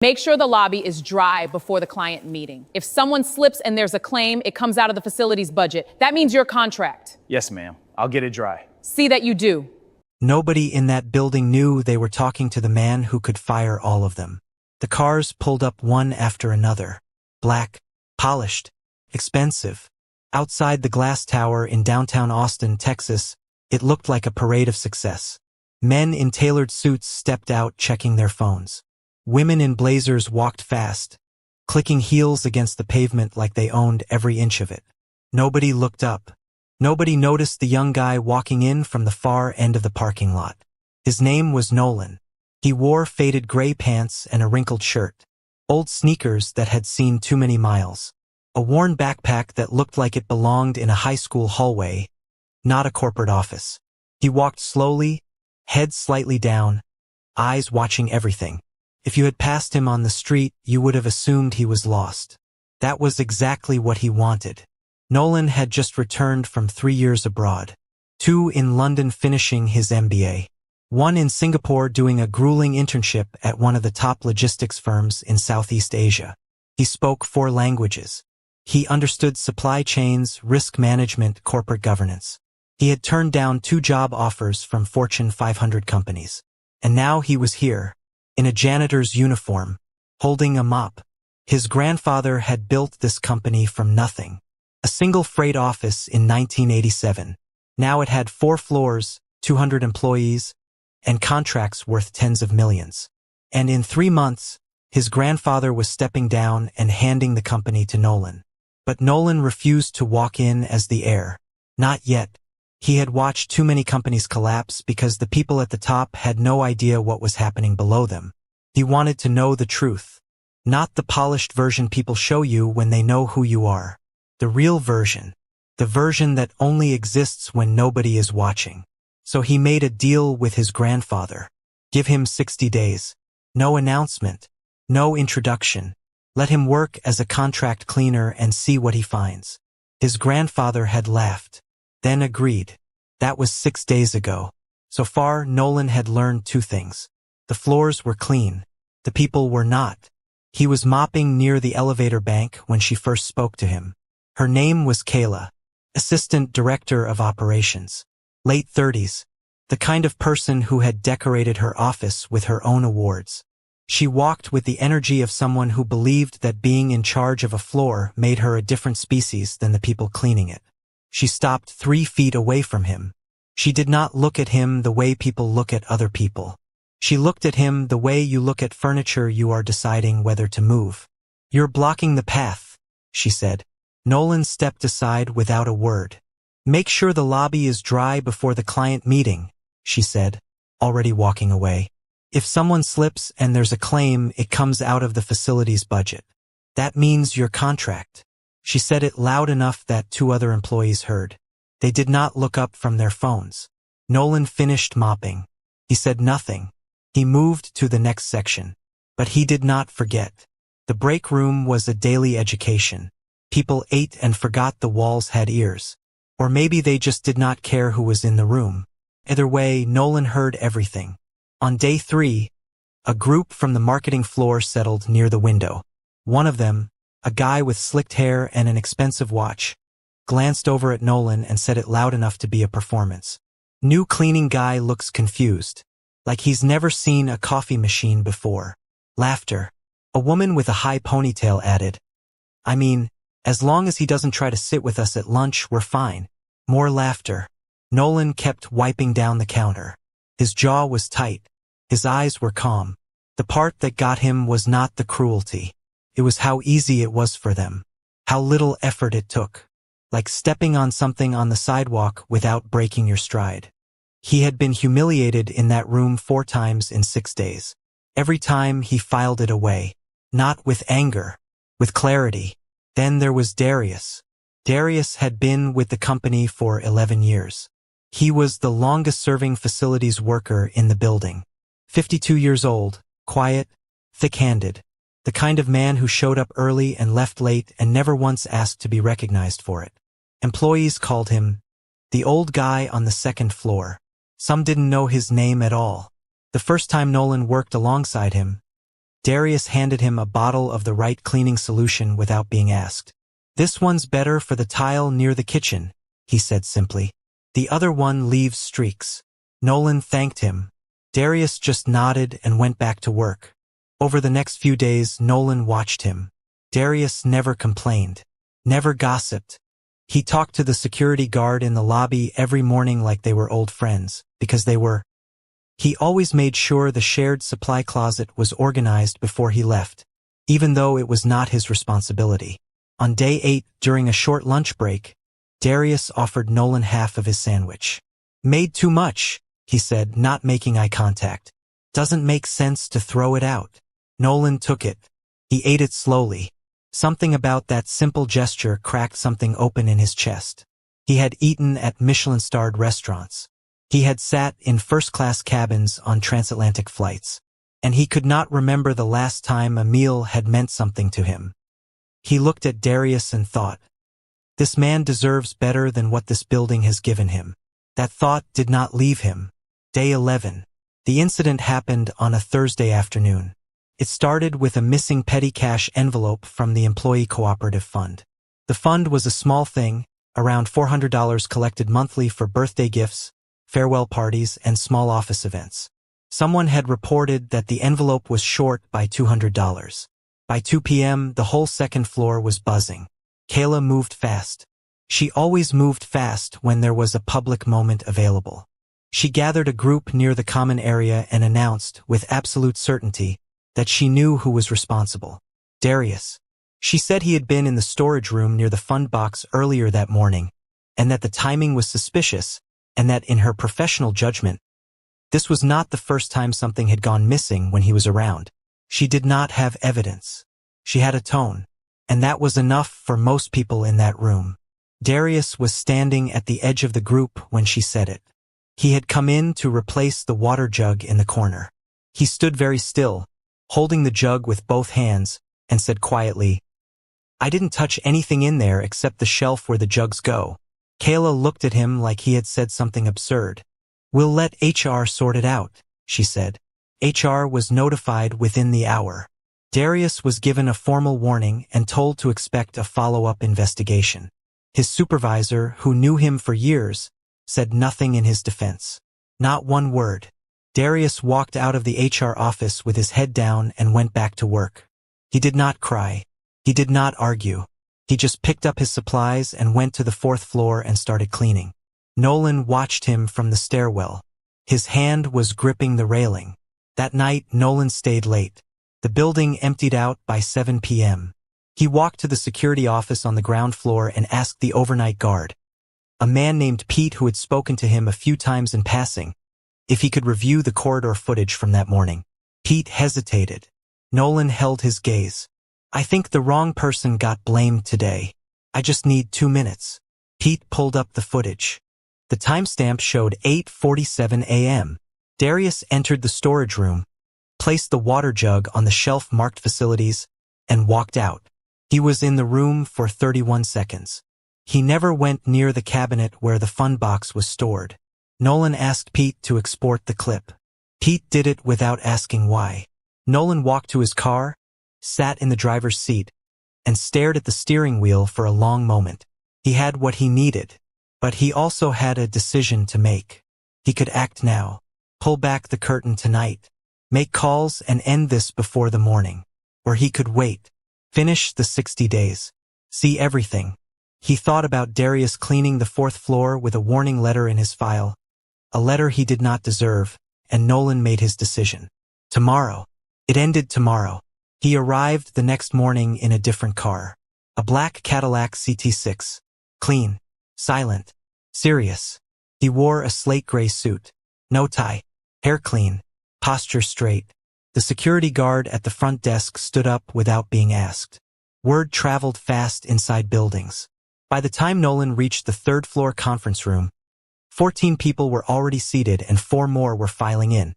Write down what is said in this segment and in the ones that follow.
Make sure the lobby is dry before the client meeting. If someone slips and there's a claim, it comes out of the facility's budget. That means your contract. Yes, ma'am. I'll get it dry. See that you do. Nobody in that building knew they were talking to the man who could fire all of them. The cars pulled up one after another. Black, polished, expensive. Outside the glass tower in downtown Austin, Texas, it looked like a parade of success. Men in tailored suits stepped out checking their phones. Women in blazers walked fast, clicking heels against the pavement like they owned every inch of it. Nobody looked up. Nobody noticed the young guy walking in from the far end of the parking lot. His name was Nolan. He wore faded gray pants and a wrinkled shirt, old sneakers that had seen too many miles, a worn backpack that looked like it belonged in a high school hallway, not a corporate office. He walked slowly, head slightly down, eyes watching everything. If you had passed him on the street, you would have assumed he was lost. That was exactly what he wanted. Nolan had just returned from 3 years abroad, 2 in London finishing his MBA, 1 in Singapore doing a grueling internship at one of the top logistics firms in Southeast Asia. He spoke 4 languages. He understood supply chains, risk management, corporate governance. He had turned down 2 job offers from Fortune 500 companies. And now he was here, in a janitor's uniform, holding a mop. His grandfather had built this company from nothing. A single freight office in 1987. Now it had 4 floors, 200 employees, and contracts worth tens of millions. And in 3 months, his grandfather was stepping down and handing the company to Nolan. But Nolan refused to walk in as the heir. Not yet. He had watched too many companies collapse because the people at the top had no idea what was happening below them. He wanted to know the truth. Not the polished version people show you when they know who you are. The real version. The version that only exists when nobody is watching. So he made a deal with his grandfather. Give him 60 days. No announcement. No introduction. Let him work as a contract cleaner and see what he finds. His grandfather had laughed. Then agreed. That was 6 days ago. So far, Nolan had learned 2 things. The floors were clean. The people were not. He was mopping near the elevator bank when she first spoke to him. Her name was Kayla, Assistant Director of Operations. Late 30s. The kind of person who had decorated her office with her own awards. She walked with the energy of someone who believed that being in charge of a floor made her a different species than the people cleaning it. She stopped 3 feet away from him. She did not look at him the way people look at other people. She looked at him the way you look at furniture you are deciding whether to move. You're blocking the path, she said. Nolan stepped aside without a word. Make sure the lobby is dry before the client meeting, she said, already walking away. If someone slips and there's a claim, it comes out of the facility's budget. That means your contract. She said it loud enough that 2 other employees heard. They did not look up from their phones. Nolan finished mopping. He said nothing. He moved to the next section. But he did not forget. The break room was a daily education. People ate and forgot the walls had ears. Or maybe they just did not care who was in the room. Either way, Nolan heard everything. On day 3, a group from the marketing floor settled near the window. One of them, a guy with slicked hair and an expensive watch, glanced over at Nolan and said it loud enough to be a performance. New cleaning guy looks confused, like he's never seen a coffee machine before. Laughter. A woman with a high ponytail added, I mean, as long as he doesn't try to sit with us at lunch, we're fine. More laughter. Nolan kept wiping down the counter. His jaw was tight. His eyes were calm. The part that got him was not the cruelty. It was how easy it was for them. How little effort it took. Like stepping on something on the sidewalk without breaking your stride. He had been humiliated in that room 4 times in 6 days. Every time he filed it away. Not with anger. With clarity. Then there was Darius. Darius had been with the company for 11 years. He was the longest-serving facilities worker in the building. 52 years old, quiet, thick-handed. The kind of man who showed up early and left late and never once asked to be recognized for it. Employees called him the old guy on the 2nd floor. Some didn't know his name at all. The first time Nolan worked alongside him, Darius handed him a bottle of the right cleaning solution without being asked. "This one's better for the tile near the kitchen," he said simply. "The other one leaves streaks." Nolan thanked him. Darius just nodded and went back to work. Over the next few days, Nolan watched him. Darius never complained, never gossiped. He talked to the security guard in the lobby every morning like they were old friends, because they were. He always made sure the shared supply closet was organized before he left, even though it was not his responsibility. On day 8, during a short lunch break, Darius offered Nolan half of his sandwich. "Made too much," he said, not making eye contact. "Doesn't make sense to throw it out." Nolan took it. He ate it slowly. Something about that simple gesture cracked something open in his chest. He had eaten at Michelin-starred restaurants. He had sat in first-class cabins on transatlantic flights, and he could not remember the last time a meal had meant something to him. He looked at Darius and thought, "This man deserves better than what this building has given him." That thought did not leave him. Day 11. The incident happened on a Thursday afternoon. It started with a missing petty cash envelope from the Employee Cooperative Fund. The fund was a small thing, around $400 collected monthly for birthday gifts, farewell parties, and small office events. Someone had reported that the envelope was short by $200. By 2 p.m., the whole second floor was buzzing. Kayla moved fast. She always moved fast when there was a public moment available. She gathered a group near the common area and announced, with absolute certainty, that she knew who was responsible. Darius. She said he had been in the storage room near the fund box earlier that morning, and that the timing was suspicious, and that in her professional judgment, this was not the first time something had gone missing when he was around. She did not have evidence. She had a tone, and that was enough for most people in that room. Darius was standing at the edge of the group when she said it. He had come in to replace the water jug in the corner. He stood very still, holding the jug with both hands, and said quietly, "I didn't touch anything in there except the shelf where the jugs go." Kayla looked at him like he had said something absurd. "We'll let HR sort it out," she said. HR was notified within the hour. Darius was given a formal warning and told to expect a follow-up investigation. His supervisor, who knew him for years, said nothing in his defense. Not one word. Darius walked out of the HR office with his head down and went back to work. He did not cry. He did not argue. He just picked up his supplies and went to the 4th floor and started cleaning. Nolan watched him from the stairwell. His hand was gripping the railing. That night, Nolan stayed late. The building emptied out by 7 p.m. He walked to the security office on the ground floor and asked the overnight guard, a man named Pete who had spoken to him a few times in passing, if he could review the corridor footage from that morning. Pete hesitated. Nolan held his gaze. "I think the wrong person got blamed today. I just need 2 minutes." Pete pulled up the footage. The timestamp showed 8:47 a.m. Darius entered the storage room, placed the water jug on the shelf marked facilities, and walked out. He was in the room for 31 seconds. He never went near the cabinet where the fund box was stored. Nolan asked Pete to export the clip. Pete did it without asking why. Nolan walked to his car, sat in the driver's seat, and stared at the steering wheel for a long moment. He had what he needed, but he also had a decision to make. He could act now, pull back the curtain tonight, make calls and end this before the morning. Or he could wait, finish the 60 days, see everything. He thought about Darius cleaning the 4th floor with a warning letter in his file, a letter he did not deserve, and Nolan made his decision. Tomorrow. It ended tomorrow. He arrived the next morning in a different car. A black Cadillac CT6. Clean. Silent. Serious. He wore a slate gray suit. No tie. Hair clean. Posture straight. The security guard at the front desk stood up without being asked. Word traveled fast inside buildings. By the time Nolan reached the 3rd floor conference room, 14 people were already seated and 4 more were filing in,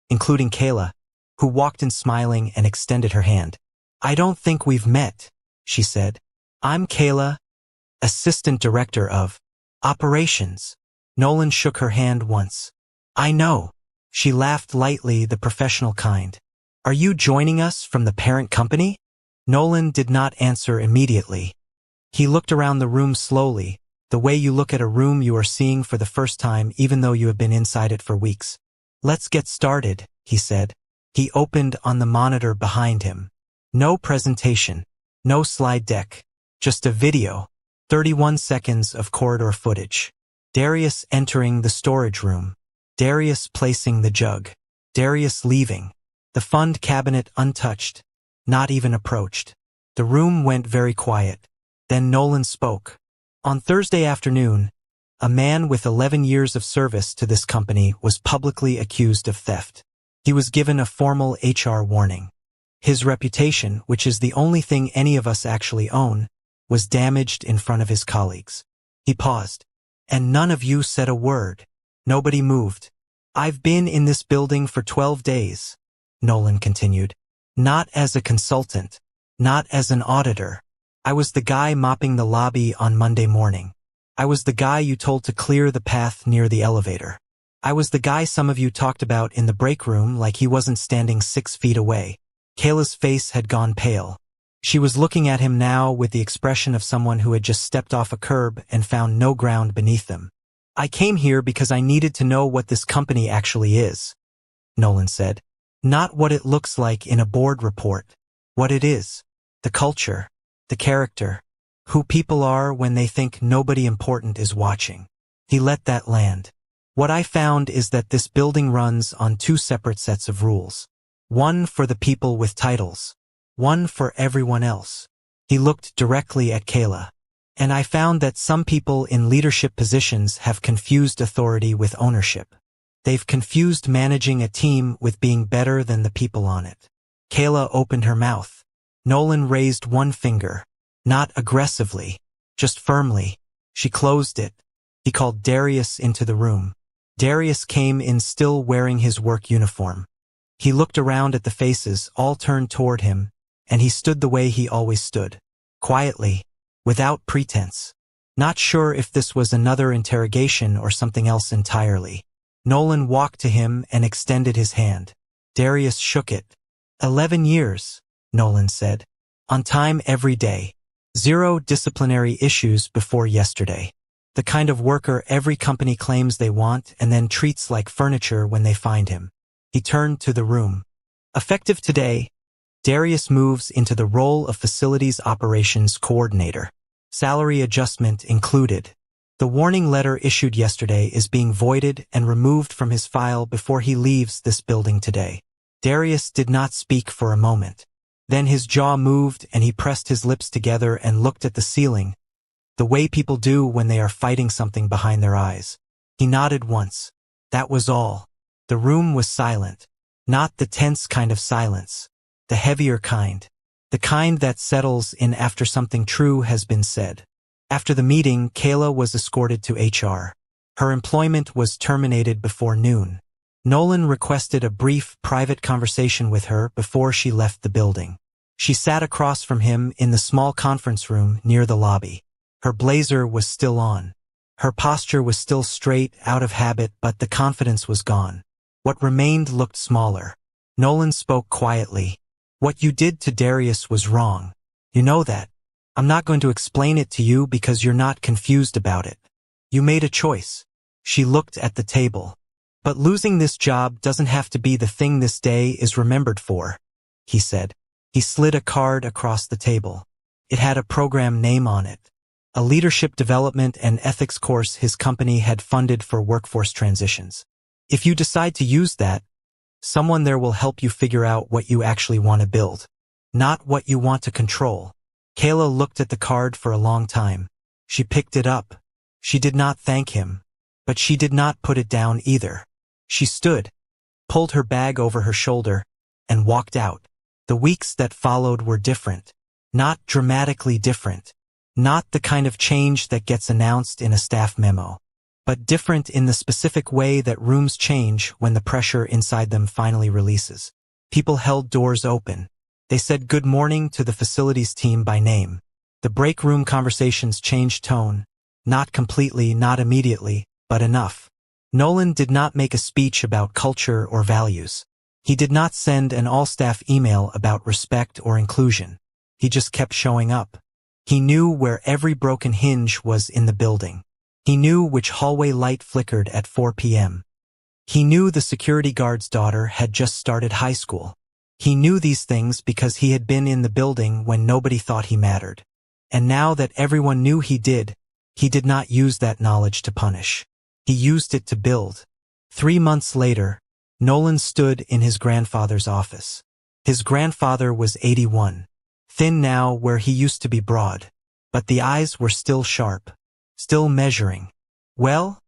including Kayla, who walked in smiling and extended her hand. "I don't think we've met," she said. "I'm Kayla, Assistant Director of Operations." Nolan shook her hand once. "I know." She laughed lightly, the professional kind. Are you joining us from the parent company? Nolan did not answer immediately. He looked around the room slowly, the way you look at a room you are seeing for the first time even though you have been inside it for weeks. Let's get started, he said. He opened on the monitor behind him. No presentation, no slide deck, just a video, 31 seconds of corridor footage. Darius entering the storage room. Darius placing the jug. Darius leaving. The fund cabinet untouched, not even approached. The room went very quiet. Then Nolan spoke. On Thursday afternoon, a man with 11 years of service to this company was publicly accused of theft. He was given a formal HR warning. His reputation, which is the only thing any of us actually own, was damaged in front of his colleagues. He paused. And none of you said a word. Nobody moved. I've been in this building for 12 days, Nolan continued. Not as a consultant, not as an auditor. I was the guy mopping the lobby on Monday morning. I was the guy you told to clear the path near the elevator. I was the guy some of you talked about in the break room like he wasn't standing 6 feet away. Kayla's face had gone pale. She was looking at him now with the expression of someone who had just stepped off a curb and found no ground beneath them. I came here because I needed to know what this company actually is, Nolan said. Not what it looks like in a board report. What it is. The culture. The character. Who people are when they think nobody important is watching. He let that land. What I found is that this building runs on 2 separate sets of rules. One for the people with titles. One for everyone else. He looked directly at Kayla. And I found that some people in leadership positions have confused authority with ownership. They've confused managing a team with being better than the people on it. Kayla opened her mouth. Nolan raised one finger. Not aggressively, just firmly. She closed it. He called Darius into the room. Darius came in still wearing his work uniform. He looked around at the faces, all turned toward him, and he stood the way he always stood. Quietly, without pretense. Not sure if this was another interrogation or something else entirely. Nolan walked to him and extended his hand. Darius shook it. 11 years, Nolan said. On time every day. 0 disciplinary issues before yesterday. The kind of worker every company claims they want and then treats like furniture when they find him. He turned to the room. Effective today, Darius moves into the role of Facilities Operations Coordinator. Salary adjustment included. The warning letter issued yesterday is being voided and removed from his file before he leaves this building today. Darius did not speak for a moment. Then his jaw moved and he pressed his lips together and looked at the ceiling, the way people do when they are fighting something behind their eyes. He nodded once. That was all. The room was silent. Not the tense kind of silence. The heavier kind. The kind that settles in after something true has been said. After the meeting, Kayla was escorted to HR. Her employment was terminated before noon. Nolan requested a brief, private conversation with her before she left the building. She sat across from him in the small conference room near the lobby. Her blazer was still on. Her posture was still straight, out of habit, but the confidence was gone. What remained looked smaller. Nolan spoke quietly. What you did to Darius was wrong. You know that. I'm not going to explain it to you because you're not confused about it. You made a choice. She looked at the table. But losing this job doesn't have to be the thing this day is remembered for, he said. He slid a card across the table. It had a program name on it. A leadership development and ethics course his company had funded for workforce transitions. If you decide to use that, someone there will help you figure out what you actually want to build, not what you want to control. Kayla looked at the card for a long time. She picked it up. She did not thank him, but she did not put it down either. She stood, pulled her bag over her shoulder, and walked out. The weeks that followed were different. Not dramatically different. Not the kind of change that gets announced in a staff memo. But different in the specific way that rooms change when the pressure inside them finally releases. People held doors open. They said good morning to the facilities team by name. The break room conversations changed tone. Not completely, not immediately, but enough. Nolan did not make a speech about culture or values. He did not send an all-staff email about respect or inclusion. He just kept showing up. He knew where every broken hinge was in the building. He knew which hallway light flickered at 4 p.m. He knew the security guard's daughter had just started high school. He knew these things because he had been in the building when nobody thought he mattered. And now that everyone knew he did not use that knowledge to punish. He used it to build. 3 months later, Nolan stood in his grandfather's office. His grandfather was 81, thin now where he used to be broad, but the eyes were still sharp, still measuring. "Well,"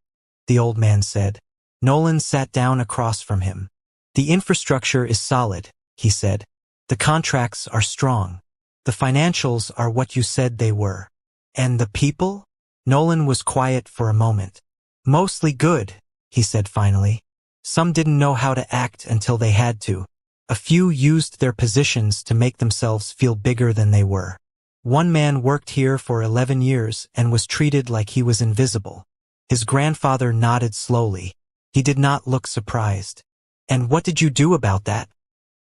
the old man said. Nolan sat down across from him. "The infrastructure is solid," he said. "The contracts are strong. The financials are what you said they were. And the people?" Nolan was quiet for a moment. "Mostly good," he said finally. "Some didn't know how to act until they had to. A few used their positions to make themselves feel bigger than they were. One man worked here for 11 years and was treated like he was invisible." His grandfather nodded slowly. He did not look surprised. "And what did you do about that?"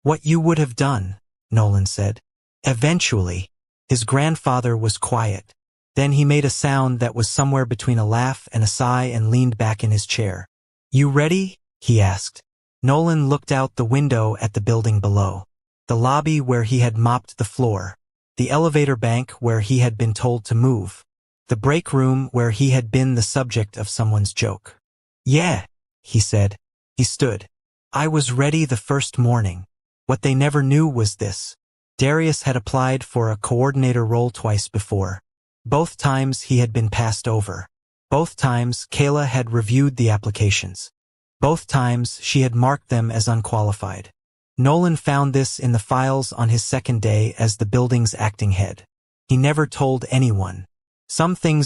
"What you would have done," Nolan said. "Eventually." His grandfather was quiet. Then he made a sound that was somewhere between a laugh and a sigh and leaned back in his chair. "You ready?" he asked. Nolan looked out the window at the building below. The lobby where he had mopped the floor. The elevator bank where he had been told to move. The break room where he had been the subject of someone's joke. "Yeah," he said. He stood. "I was ready the first morning. What they never knew was this. Darius had applied for a coordinator role twice before. Both times he had been passed over. Both times Kayla had reviewed the applications. Both times she had marked them as unqualified. Nolan found this in the files on his second day as the building's acting head. He never told anyone. Some things